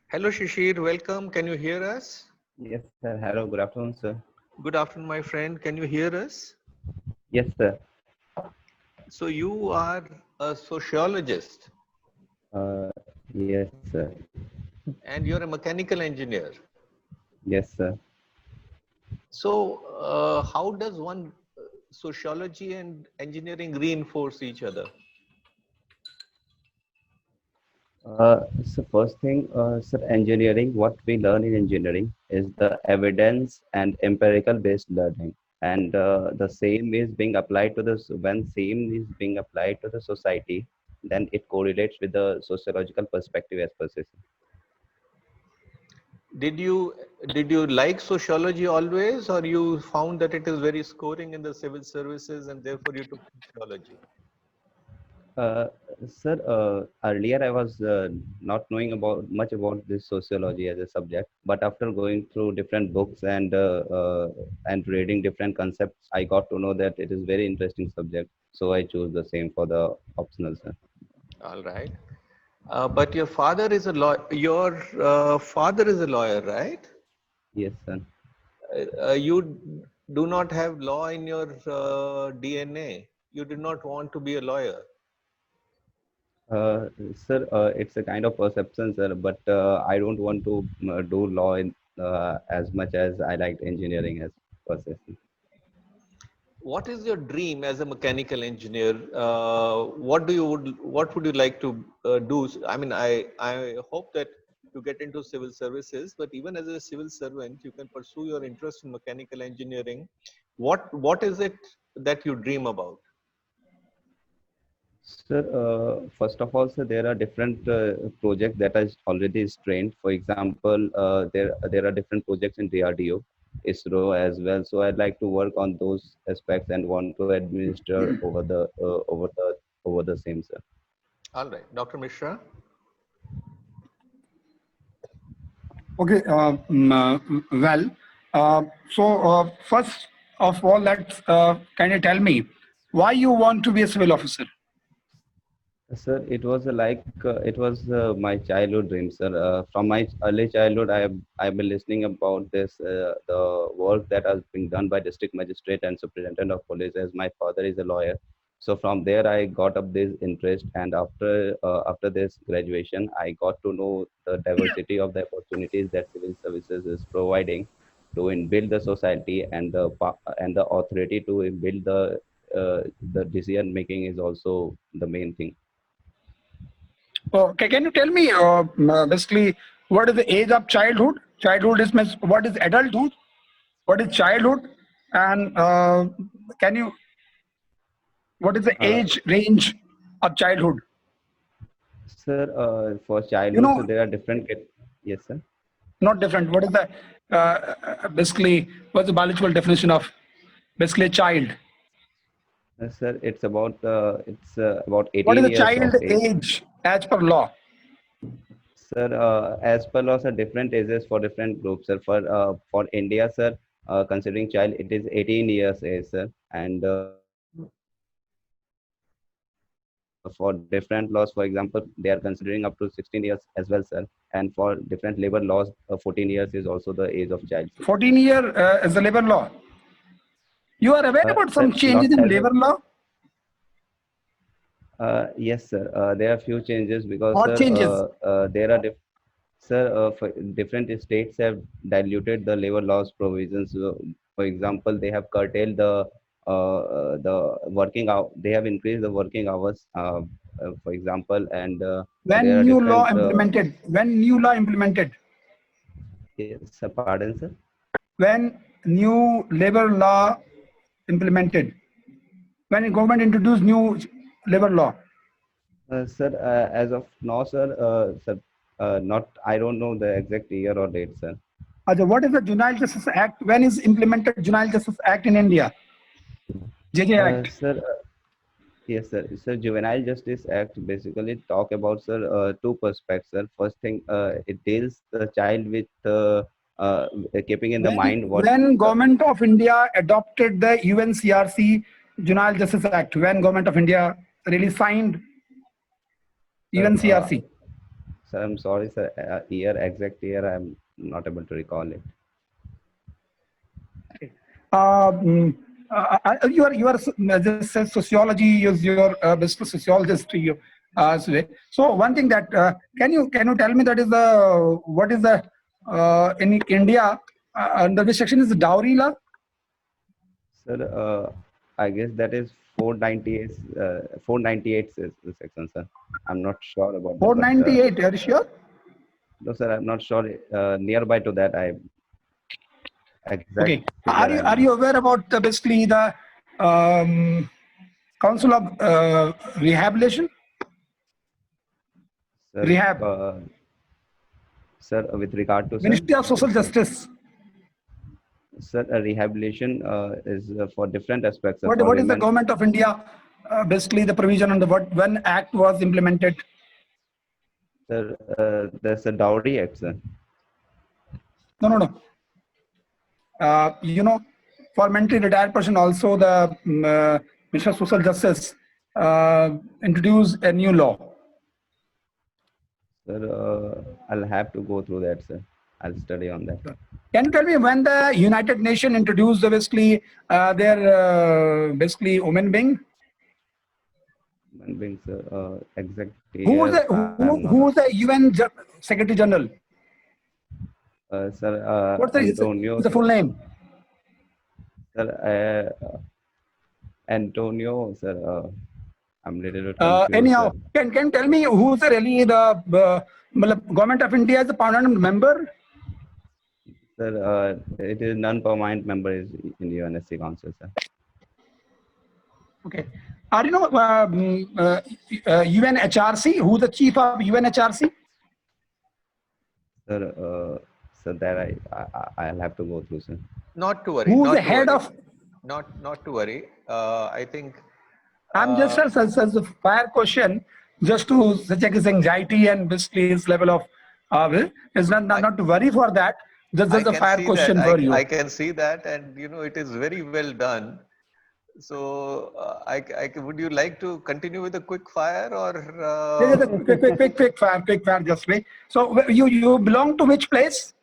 Hello Shishir, welcome. Can you hear us? Yes, sir. Hello, good afternoon, sir. Good afternoon, my friend. Can you hear us? Yes, sir. So you are a sociologist Yes, sir. and you're a mechanical engineer. Yes, sir. So how does one sociology and engineering reinforce each other? So first thing, sir, engineering, what we learn in engineering is the evidence and empirical based learning. And the same is being applied to the, when same is being applied to the society, then it correlates with the sociological perspective as per se. Did you did you like sociology always, or you found that it is very scoring in the civil services and therefore you took sociology? Uh, Sir, earlier I was not knowing about much about this sociology as a subject, but after going through different books and reading different concepts, I got to know that it is very interesting subject. So I chose the same for the optional, sir. All right. But your father is a law. Your father is a lawyer, right? Yes, sir. You do not have law in your DNA. You did not want to be a lawyer. Sir, it's a kind of perception, sir, but I don't want to do law in, as much as I liked engineering as perception. What is your dream as a mechanical engineer? What would you like to do? I mean, I hope that you get into civil services, but even as a civil servant, you can pursue your interest in mechanical engineering. What is it that you dream about? Sir, first of all, sir, there are different projects that are already strained. For example, there are different projects in DRDO, ISRO as well. So I'd like to work on those aspects and want to administer over the same, sir. All right, Dr. Mishra. Okay, well, first of all, let's kind of tell me why you want to be a civil officer. Sir, it was my childhood dream, sir. From my early childhood, I've been listening about this the work that has been done by district magistrate and superintendent of police. As my father is a lawyer, so from there I got up this interest, and after this graduation, I got to know the diversity of the opportunities that civil services is providing to build the society and and the authority to build the decision making is also the main thing. Okay, can you tell me basically what is the age of childhood? Childhood is what is adulthood? What is childhood? And can you what is the Uh, age range of childhood? Sir, for You childhood, so know, there are different. Yes, sir. not different. What is the basically what's the biological definition of basically a child? Sir, it's about What is 18 the years child of age. age as per law? Sir, as per law, sir, different ages for different groups, sir. For India, sir, considering child, it is 18 years age, sir. And for different laws, for example, they are considering up to 16 years as well, sir. And for different labor laws, 14 years is also the age of child, sir. 14-year is the labor law. You are aware about some Sir, not changes in as a labor law? yes, sir. There are few changes because, What sir, changes? there are sir, for different states have diluted the labor laws provisions. For example, they have curtailed the working hour. They have increased the working hours. For example, and there When are new law different. implemented, when new law implemented, Yes, sir, pardon, sir. when new labor law implemented, when government introduced new labor law. Sir, as of now, sir, not I don't know the exact year or date, sir. What is the Juvenile Justice Act? When is implemented Juvenile Justice Act in India? JJ Act. Sir, yes, sir. Sir, Juvenile Justice Act basically talk about, sir, two perspectives, sir. First thing, it deals the child with uh, keeping in the mind what. When government of India adopted the UNCRC Juvenile Justice Act, when government of India really signed Sir, UNCRC. Sir, I'm sorry, sir. Exact year, I'm not able to recall it. Um, you are just said sociology is your best sociologist. So one thing that can you tell me that is the what is the in India under which section is the dowry law? Sir, I guess that is 498, 498 is the section, sir. I'm not sure about that, but 498. Are you sure? no, sir, I'm not sure. Nearby to that, I exact Okay. figure I'm Are not. you aware about basically the um, Council of Rehabilitation? Sir, Rehab. sir, with regard to sir, Ministry of Social Justice. sir, rehabilitation is for different aspects, sir. For What is the women, government of India basically the provision on the what when act was implemented? sir, there's a dowry act, sir. No. You know, for mentally retired person also the Ministry of Social Justice introduced a new law. Sir, I'll have to go through that, sir. I'll study on that. Can you tell me when the United Nations introduced basically their basically women being? Human beings, sir, exact Who is year, the I'm not. who is the UN Secretary General? Sir, What's Antonio, the full name? sir, Antonio, sir, I'm little bit confused, sir. Anyhow, can tell me who's really the government of India as a permanent member? Sir, it is non-permanent member is in UNSC Council, sir. Okay. Are you know UNHRC? Who's the chief of UNHRC? Sir, sir, that I'll have to go through, sir. Not to worry. Who's the Not to head worry. of? Not to worry. I think. I'm just as a fire question, just to check his anxiety and basically his level of is not to worry for that. I Just a can fire see that. question for I you. can see that, and it is very well done. So, would you like to continue with a quick fire or? Yeah, quick fire, just wait. So you belong to which place?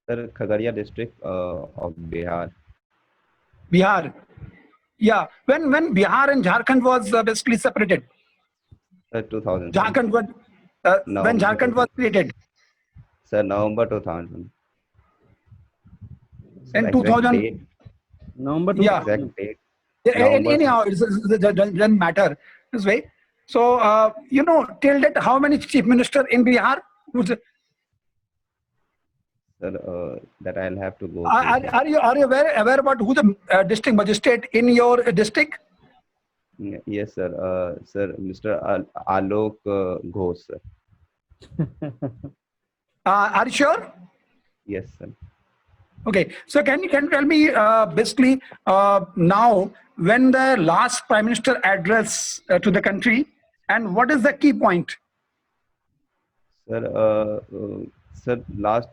Sir, Khagaria district of Bihar. Bihar. Yeah. When Bihar and Jharkhand was basically separated. Sir, 2000, sir. Jharkhand was when November Jharkhand was 2000. created Sir, November 2000. Sir, in exact 2000. date. November Yeah. Exact 2000. date. Any, November. anyhow, it doesn't matter this way. So till that, how many chief minister in Bihar? Sir, that I'll have to go through, sir. Are you aware about who the district magistrate in your district? Yes, sir. Sir, Mr. Alok Ghosh, sir. Are you sure? Yes, sir. Okay, so can you tell me basically now when the last prime minister address to the country and what is the key point? Sir, sir, last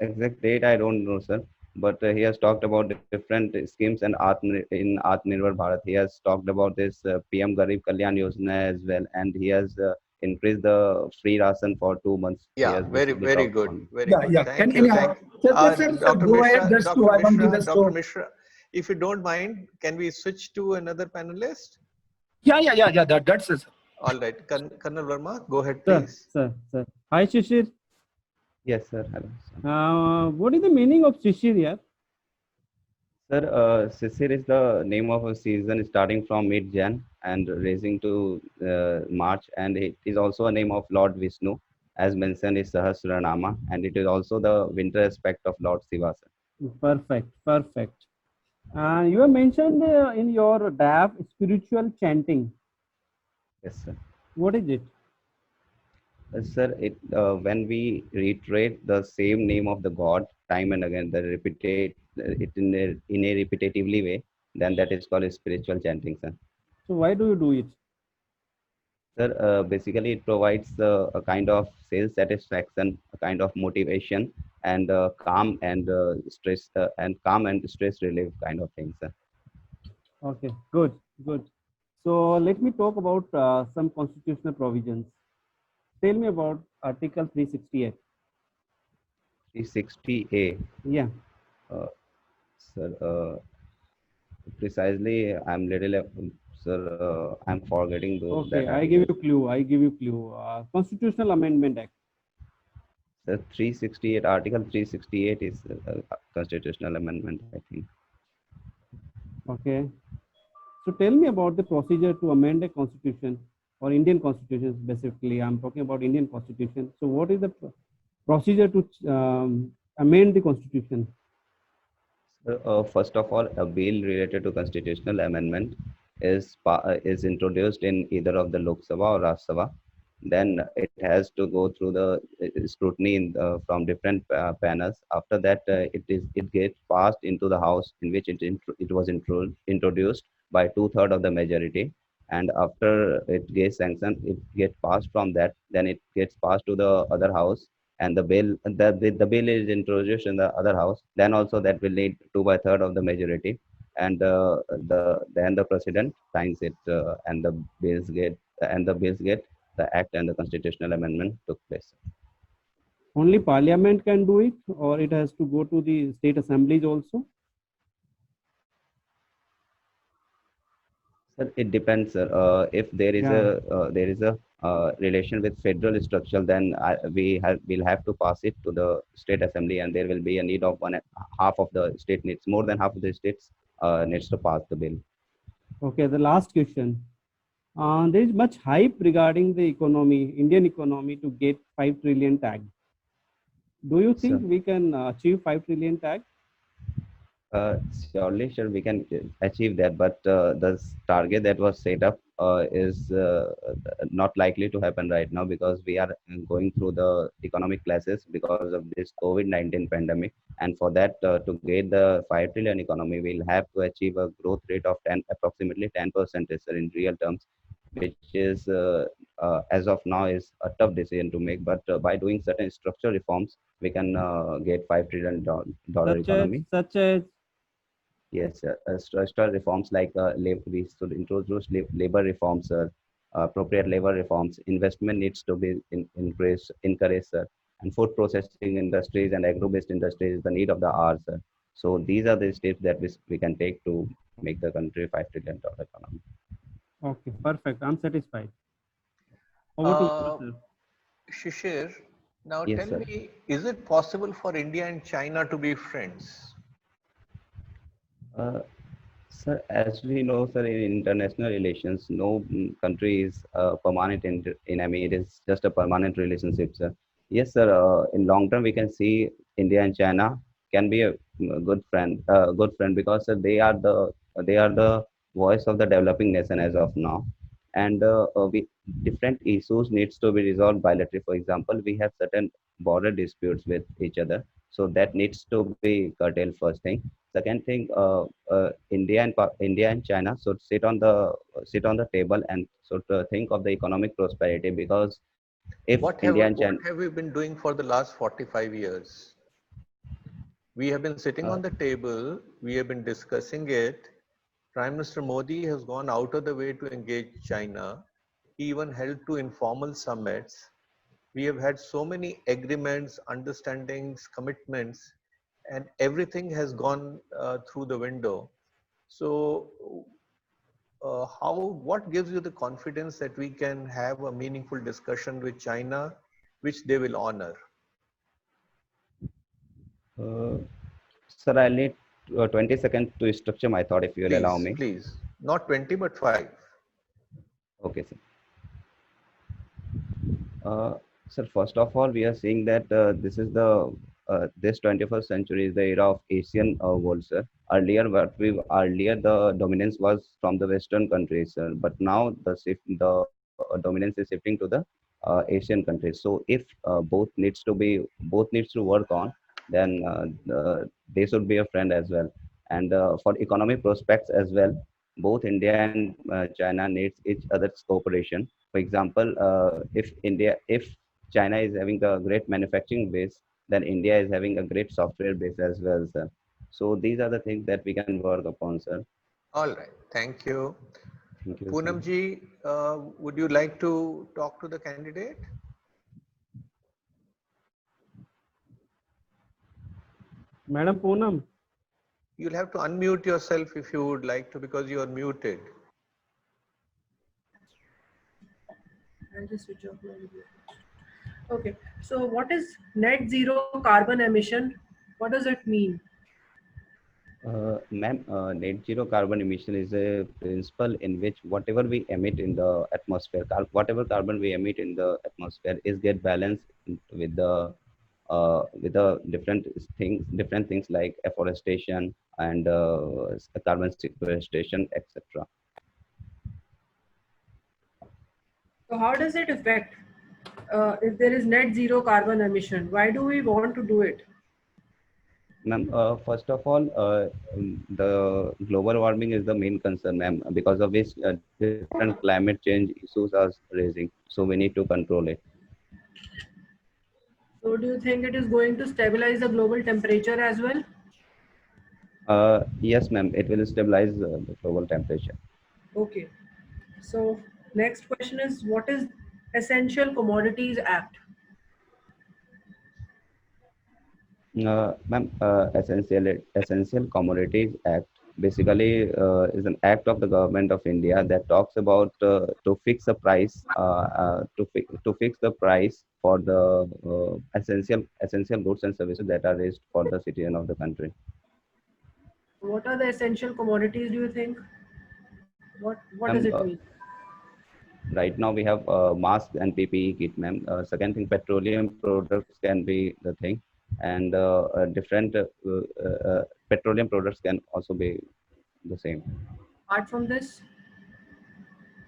exact date I don't know, sir. But he has talked about different schemes and in Atmanirbhar Bharat. He has talked about this PM Garib Kalyan Yojana as well, and he has increased the free ration for 2 months. He Yeah, has very basically talked good, on. very Yeah, good. yeah. Thank you, Anyhow, thank sir, Dr. go ahead. Mishra, Just to I want to just Dr. to. Mishra. If you don't mind, can we switch to another panelist? Yeah. That's it. All right, Colonel Verma, go ahead, Sir, please. sir. Hi, Shishir. Yes, sir. Hello. What is the meaning of Shishir here? Sir, Sisir is the name of a season starting from mid-Jan and raising to March, and it is also a name of Lord Vishnu, as mentioned in Sahasranama, and it is also the winter aspect of Lord Shiva, sir. Perfect. You have mentioned in your DAF spiritual chanting. Yes, sir. What is it? Sir, when we reiterate the same name of the God time and again, the repeat it in a repetitively way, then that is called spiritual chanting, sir. So why do you do it? Sir, basically it provides a kind of sales satisfaction, a kind of motivation, and calm and stress relief kind of thing, sir. Okay, good. So let me talk about some constitutional provisions. Tell me about Article 368. 360A. Yeah. Uh, sir, precisely, I'm little, sir, I'm forgetting that Okay, I give article. you clue. I give you clue. Constitutional Amendment Act. Sir, 368, Article 368 is constitutional amendment, I think. Okay. So tell me about the procedure to amend a constitution or Indian constitution specifically. I'm talking about Indian constitution. So what is the procedure to amend the constitution? First of all, a bill related to constitutional amendment is introduced in either of the Lok Sabha or Rajya Sabha. Then it has to go through the scrutiny from different panels. After that, it gets passed into the House, in which it was introduced by two-thirds of the majority. And after it gets sanctioned, it gets passed from that. Then it gets passed to the other house, and the bill is introduced in the other house. Then also that will need 2/3 of the majority, and then the president signs it, and the bills get the act, and the constitutional amendment took place. Only Parliament can do it, or it has to go to the state assemblies also? Sir, it depends, sir. If Yeah. there is a relation with federal structure, then we'll have to pass it to the state assembly, and there will be a need of half of the state needs, more than half of the states needs to pass the bill. Okay, the last question. There is much hype regarding the economy, Indian economy, to get 5 trillion tag. Do you think So, we can achieve 5 trillion tag? surely, sure, we can achieve that, but the target that was set up is not likely to happen right now, because we are going through the economic crisis because of this COVID-19 pandemic. And for that, to get the 5 trillion economy, we'll have to achieve a growth rate of approximately 10% in real terms, which is as of now is a tough decision to make. But by doing certain structural reforms, we can get $5 trillion economy. Such as Yes, structural reforms like we should introduce labor reforms, appropriate labor reforms. Investment needs to be encouraged, and food processing industries and agro-based industries is the need of the hour, sir. So these are the steps that we can take to make the country $5 trillion economy. okay, perfect. I'm satisfied. Over to you, Uh, sir. Shishir, now Yes, tell sir. me, is it possible for India and China to be friends? Uh, Sir, as we know, sir, in international relations, no country is permanent enemy. It is just a permanent relationship, sir. Yes, sir. In long term, we can see India and China can be a good friend, because they are the voice of the developing nation as of now, and we different issues needs to be resolved bilaterally. For example, we have certain border disputes with each other, so that needs to be curtailed. First thing. Second thing, India and China should sit on the table and should think of the economic prosperity, because if India and China, What have we been doing for the last 45 years? We have been sitting uh, on the table, we have been discussing it. Prime Minister Modi has gone out of the way to engage China. He even held two informal summits. We have had so many agreements, understandings, commitments, and everything has gone through the window. So, what gives you the confidence that we can have a meaningful discussion with China, which they will honor? uh, sir, I'll need 20 seconds to structure my thought, if you will allow Please, me. please, not 20, but 5. Okay, sir. Uh, Sir, first of all, we are seeing that this 21st century is the era of Asian world, sir. Earlier the dominance was from the Western countries, sir, but now the dominance is shifting to the Asian countries. So if both needs to work on, then they should be a friend as well. And for economic prospects as well, both India and China needs each other's cooperation. For example, if China is having a great manufacturing base, then India is having a great software base as well, sir. So these are the things that we can work upon, sir. All right, thank you. Thank you, sir. Poonamji, would you like to talk to the candidate? Madam Poonam, You'll have to unmute yourself if you would like to, because you are muted. I'll just switch off my video. Okay, so what is net zero carbon emission? What does it mean? Ma'am, net zero carbon emission is a principle in which whatever we emit in the atmosphere, whatever carbon we emit in the atmosphere is get balanced with the different things like afforestation and carbon sequestration, etc. So how does it affect if there is net zero carbon emission? Why do we want to do it? Ma'am, first of all, the global warming is the main concern, ma'am, because of which different climate change issues are raising. So we need to control it. So do you think it is going to stabilize the global temperature as well? Yes, ma'am, it will stabilize the global temperature. Okay. So next question is, what is Essential Commodities Act? Ma'am, Essential Commodities Act basically is an act of the government of India that talks about to fix a price to fix the price for the essential goods and services that are raised for the citizen of the country. What are the essential commodities, do you think? What does it Ma'am, mean? right now we have masks and PPE kit, ma'am. Second thing, petroleum products can be the thing, and different petroleum products can also be the same. Apart from this,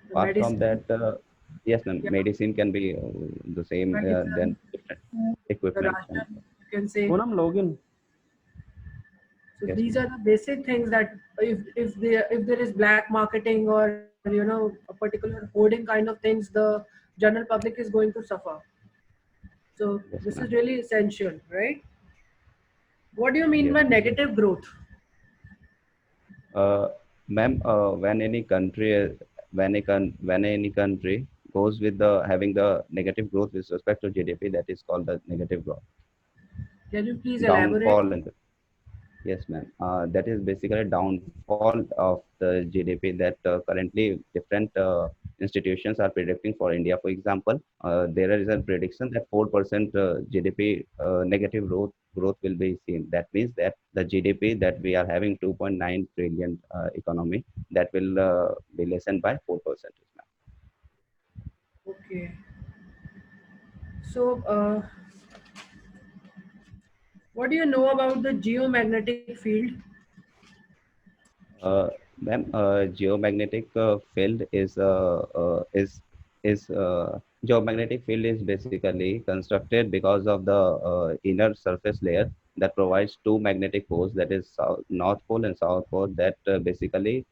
the Apart from medicine, that, yes, ma'am, yeah, medicine can be the same. Then medicine, different food, the equipment and ration, you can say. Poonam login. So yes, these ma'am. are the basic things that if there is black marketing or a particular hoarding kind of things, the general public is going to suffer. So Yes, this is ma'am. really essential, right? What do you mean Yes, by ma'am. negative growth? Ma'am, when any country goes with the having the negative growth with respect to GDP, that is called the negative growth. Can you please elaborate? Downfall in the, yes, ma'am. That is basically downfall of the GDP that currently different institutions are predicting for India. For example, there is a prediction that 4% GDP negative growth will be seen. That means that the GDP that we are having 2.9 trillion economy, that will be lessened by 4%. Okay. So what do you know about the geomagnetic field? Ma'am, geomagnetic field is geomagnetic field is basically constructed because of the inner surface layer that provides two magnetic poles, that is north pole and south pole, that basically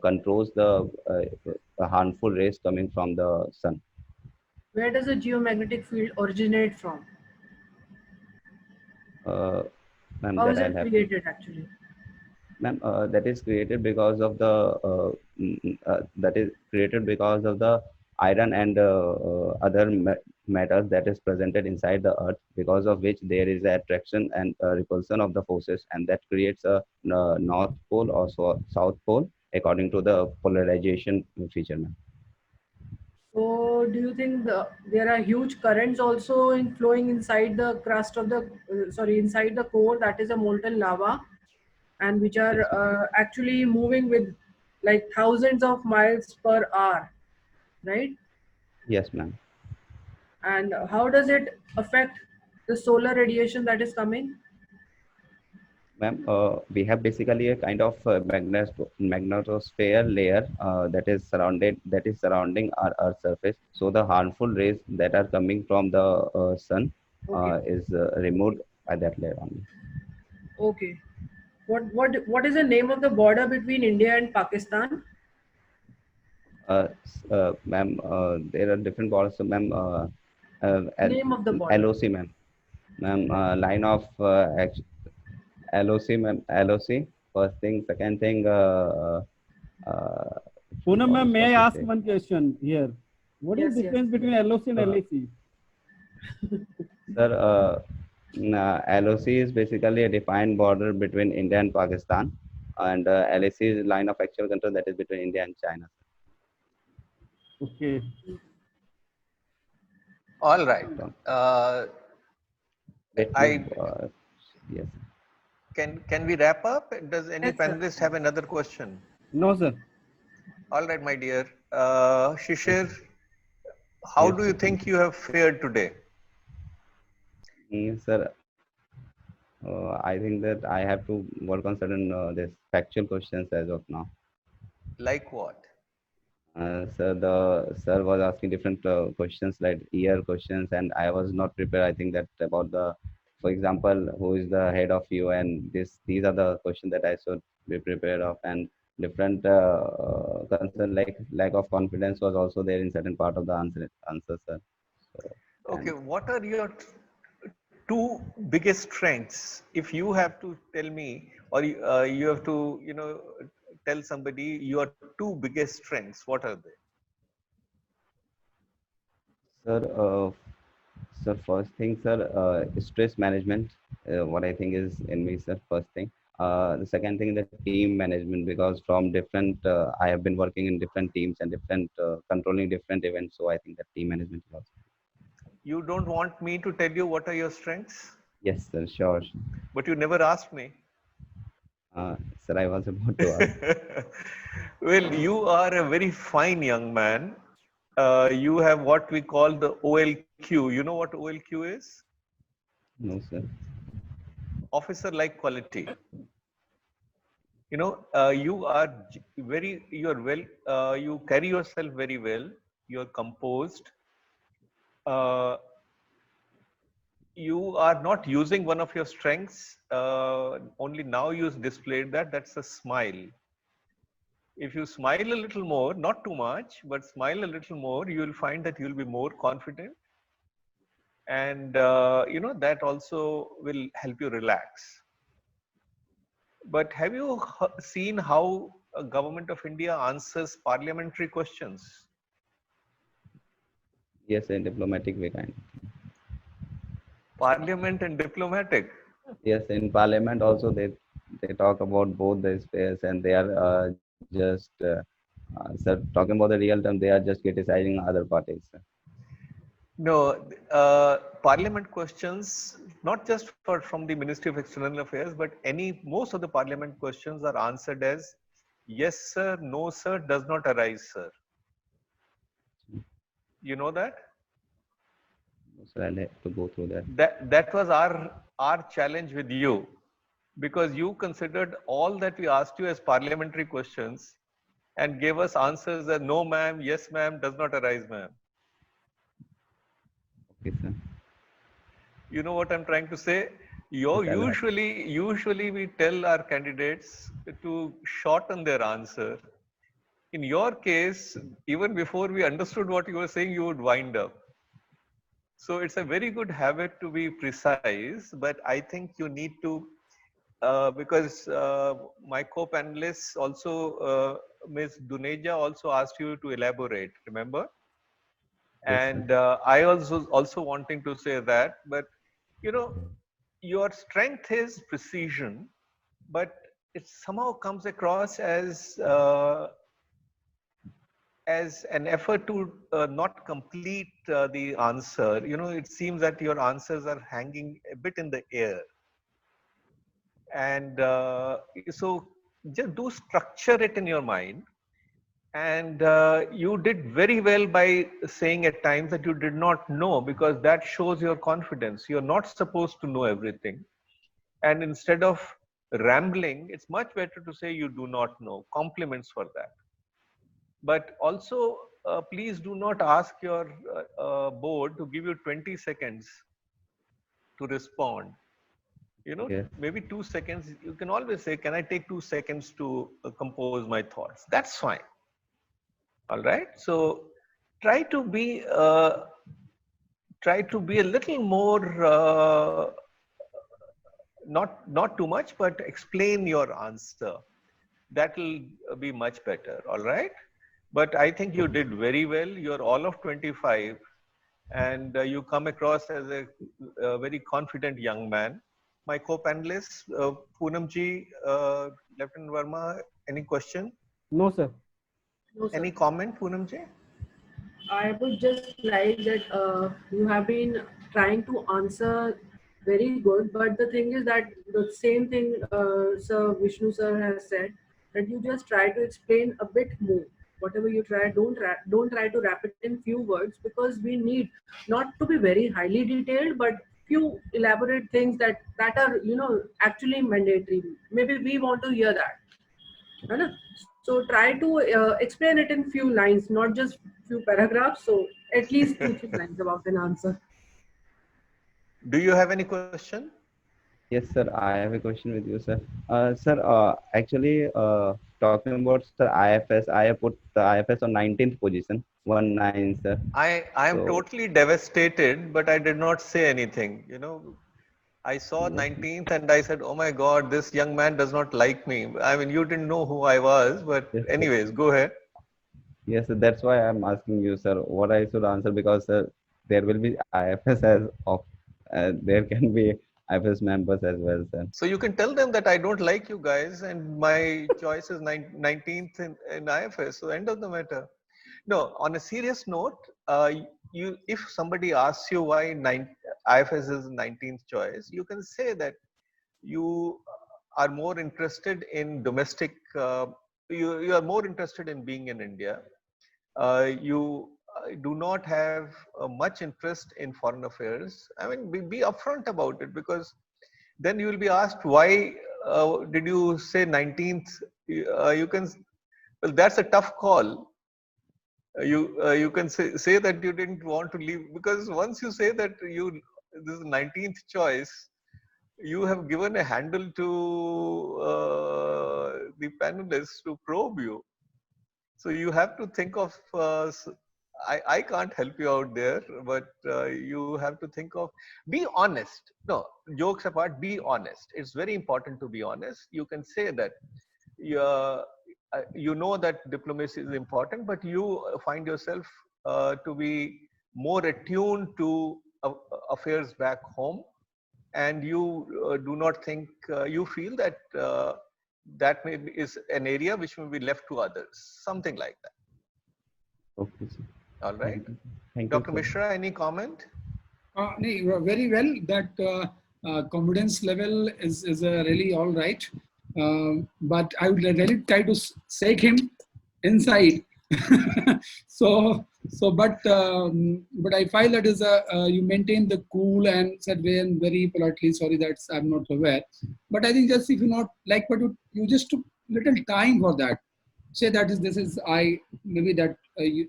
controls the harmful rays coming from the sun. Where does the geomagnetic field originate from? Uh, Ma'am, How that is I'll it have to. created actually? Ma'am, that is created because of the that is created because of the iron and other matters that is presented inside the earth, because of which there is attraction and repulsion of the forces, and that creates a north pole or south pole according to the polarization feature, ma'am. So do you think there are huge currents also flowing inside the crust of the inside the core, that is a molten lava, and which are Yes, ma'am. actually moving with like thousands of miles per hour, right? Yes, ma'am. And how does it affect the solar radiation that is coming? Ma'am, we have basically a kind of magnetosphere layer that is surrounding our Earth surface. So the harmful rays that are coming from the sun Okay, is removed by that layer only. okay. What is the name of the border between India and Pakistan? Ma'am, there are different borders. So, ma'am, Name of the border. LOC, ma'am. Ma'am, line of LOC, ma'am. LOC. First thing, second thing. Uh, Poonam ma'am, may what I to ask say? one question here? What is Yes, the yes. difference between LOC and Uh, LAC? Sir, LOC is basically a defined border between India and Pakistan, and LAC is line of actual control that is between India and China. Okay. All right. So, Uh, wait, please. I Yes. can we wrap up? Does any Yes, sir. panelist have another question? No, sir. All right, my dear. Shishir, how Yes, do you sir. think you have fared today? Sir, I think that I have to work on certain this factual questions as of now. Like what? The sir was asking different questions like year questions, and I was not prepared. I think that about the, for example, who is the head of you, and these are the questions that I should be prepared of, and different concern like lack of confidence was also there in certain part of the answer, sir. So, Okay, and what are your two biggest strengths? If you have to tell me, or you have to, tell somebody your two biggest strengths, what are they? sir, sir, first thing, sir, stress management. What I think is in me, sir. First thing. The second thing, the team management, because from different, I have been working in different teams and different controlling different events. So I think that team management is also. You don't want me to tell you what are your strengths, Yes, sir, sure. but you never asked me. Sir, I was about to ask. Well, you are a very fine young man. You have what we call the OLQ. You know what OLQ is? No, sir. Officer like quality. You are you are well, you carry yourself very well. You're composed. Uh, you are not using one of your strengths. Only now you displayed that. That's a smile. If you smile a little more, not too much, but smile a little more, you will find that you'll be more confident. And, that also will help you relax. But have you seen how government of India answers parliamentary questions? Yes, in diplomatic way, kind. Parliament and diplomatic. Yes, in parliament also they talk about both the spheres, and they are just sir, talking about the real term. They are just criticizing other parties. No, parliament questions, not just from the Ministry of External Affairs, but most of the parliament questions are answered as yes, sir, no, sir, does not arise, sir. You know that? So I'll have to go through that. That was our challenge with you, because you considered all that we asked you as parliamentary questions and gave us answers that no, ma'am, yes, ma'am, does not arise, ma'am. Okay, sir. You know what I'm trying to say? Yes, I'll have. Usually we tell our candidates to shorten their answer. In your case, even before we understood what you were saying, you would wind up. So it's a very good habit to be precise, but I think you need to, because my co-panelists also, Ms. Duneja also asked you to elaborate, remember? Yes, sir. And I also wanting to say that, but you know, your strength is precision, but it somehow comes across as an effort to not complete the answer. It seems that your answers are hanging a bit in the air, and so just do structure it in your mind. And you did very well by saying at times that you did not know, because that shows your confidence. You're not supposed to know everything. And instead of rambling, it's much better to say you do not know. Compliments for that. But also, please do not ask your board to give you 20 seconds to respond. Yes. Maybe 2 seconds. You can always say, can I take 2 seconds to compose my thoughts? That's fine. All right. So try to be a little more, not too much, but explain your answer. That'll be much better. All right. But I think you Okay. did very well. You're all of 25. and you come across as a very confident young man. My co-panelists, Poonamji, Lieutenant Verma, any question? No, sir. No, sir. Any comment, Poonamji? I would just like that you have been trying to answer very good, but the thing is that the same thing Sir Vishnu sir has said, that you just try to explain a bit more. Whatever you try, don't try to wrap it in few words, because we need not to be very highly detailed, but few elaborate things that are actually mandatory. Maybe we want to hear that. है ना? So try to explain it in few lines, not just few paragraphs. So at least 2-3 lines about an answer. Do you have any question? Yes, sir. I have a question with you, sir. Sir, actually, talking about sir IFS, I have put the IFS on 19th position, 19, sir. I am So, totally devastated, but I did not say anything. I saw 19th and I said, oh my God, this young man does not like me. I mean, you didn't know who I was, but yes, sir. anyways, go ahead. Yes, sir. That's why I'm asking you, sir, what I should answer because there will be IFS as of there can be IFS members as well, sir. So you can tell them that I don't like you guys and my choice is 19th in IFS. So end of the matter. No, on a serious note, if somebody asks you why IFS is 19th choice, you can say that you are more interested in domestic, you are more interested in being in India. You do not have much interest in foreign affairs. I mean, be upfront about it, because then you will be asked why did you say 19th. You can, well, that's a tough call. You can say that you didn't want to leave, because once you say that this is 19th choice, you have given a handle to the panelists to probe you. So you have to think of, I can't help you out there, but you have to think of, be honest. No, jokes apart, be honest. It's very important to be honest. You can say that you know that diplomacy is important, but you find yourself to be more attuned to affairs back home, and you do not think, you feel that that is an area which may be left to others, something like that. Okay, sir. All right. Thank you. Thank you, Dr. sir. Mishra, any comment? No, very well. That confidence level is really all right. But I would really try to shake him inside. But I find that is you maintain the cool and said very politely, sorry, that's I'm not aware. But I think just if you not like, but you just took little time for that. Say that is this is I maybe that you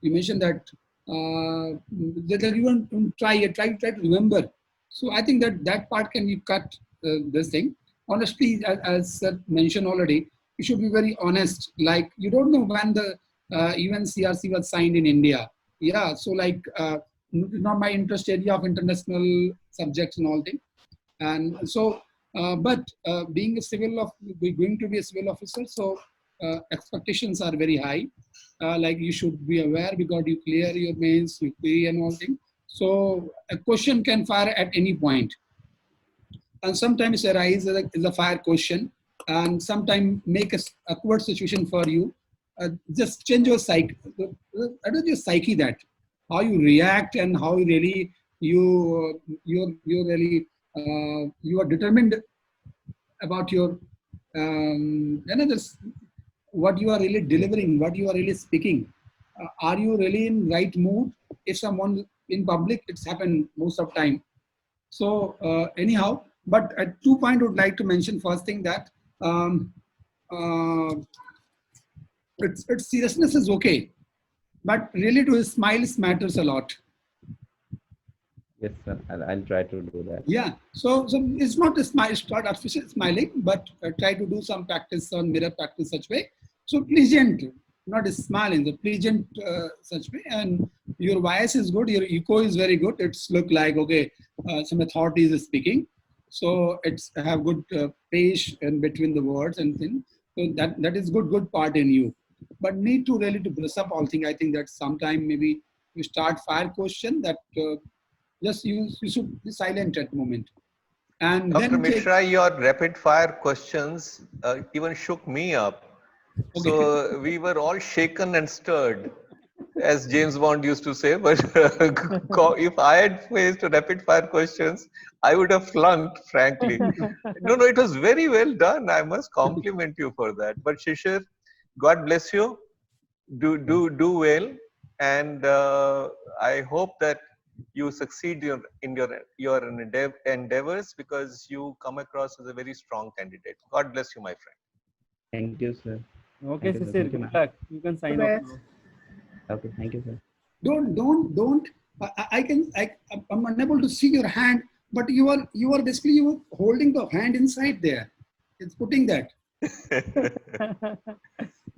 mentioned that that you want to try to remember. So I think that part can be cut. This thing honestly, as mentioned already, you should be very honest. Like you don't know when the UNCRC was signed in India. Yeah, so like not my interest area of international subjects and all things. And so, being a going to be a civil officer, so expectations are very high. Like you should be aware because you clear your mains, you pay and all things. So a question can fire at any point, and sometimes arise as a fire question, and sometimes make a awkward situation for you. Just change your psyche. I don't your psyche that how you react and how you really you really you are determined about your this, what you are really delivering, what you are really speaking. Are you really in right mood? If someone in public, it's happened most of time. So anyhow, but at 2 point, I would like to mention first thing that uh, its seriousness is okay, but really to smile matters a lot. Yes, sir. I'll try to do that. Yeah. So it's not a smile, it's not artificial smiling, but try to do some practice on mirror practice such way. So pleasant, not a smiling, the pleasant such way. And your voice is good, your echo is very good. It's look like, okay, some authority is speaking. So it's have good pace in between the words and things. So that is good part in you. But need to really to brush up all things. I think that sometime maybe you start fire question, that just you should be silent at the moment. And Dr. then take, Mishra, your rapid fire questions even shook me up. okay. So we were all shaken and stirred, as James Bond used to say. But if I had faced rapid fire questions, I would have flunked, frankly. No, it was very well done. I must compliment you for that. But Shishir, God bless you. Do well, and I hope that you succeed in your endeavors, because you come across as a very strong candidate. God bless you, my friend. Thank you, sir. Okay, Thank you, sir. Sisir, Thank you, good ma'am. luck. You can sign off now. Okay, thank you, sir. Don't. I'm unable to see your hand, but you are basically you are holding the hand inside there. It's putting that.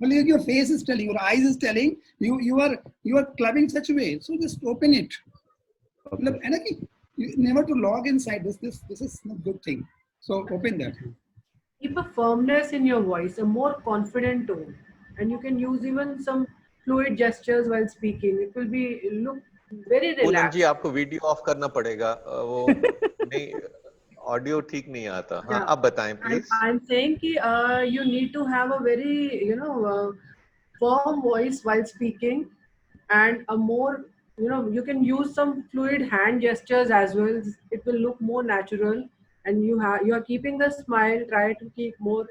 Well, your face is telling, your eyes is telling, you are clubbing such a way. So just open it. Okay. And again, you never to log inside this. This is a good thing. So open that. Keep a firmness in your voice, a more confident tone, and you can use even some fluid gestures while speaking. It will be look very Poonam ji, relaxed. आपको video off करना पड़ेगा, वो नहीं, audio ठीक नहीं आता. हाँ, Yeah, आप बताएं प्लीज. I'm saying कि you need to have a very firm voice while speaking, and a more you can use some fluid hand gestures as well. It will look more natural, and you are keeping the smile. Try to keep more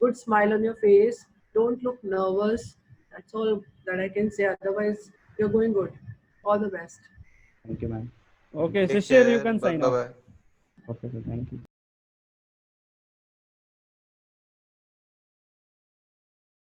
good smile on your face. Don't look nervous. That's all that I can say. Otherwise, you're going good. All the best. Thank you, ma'am. Okay, Take Sisir, you care. can Bye sign off. bye. Okay, sir. Thank you.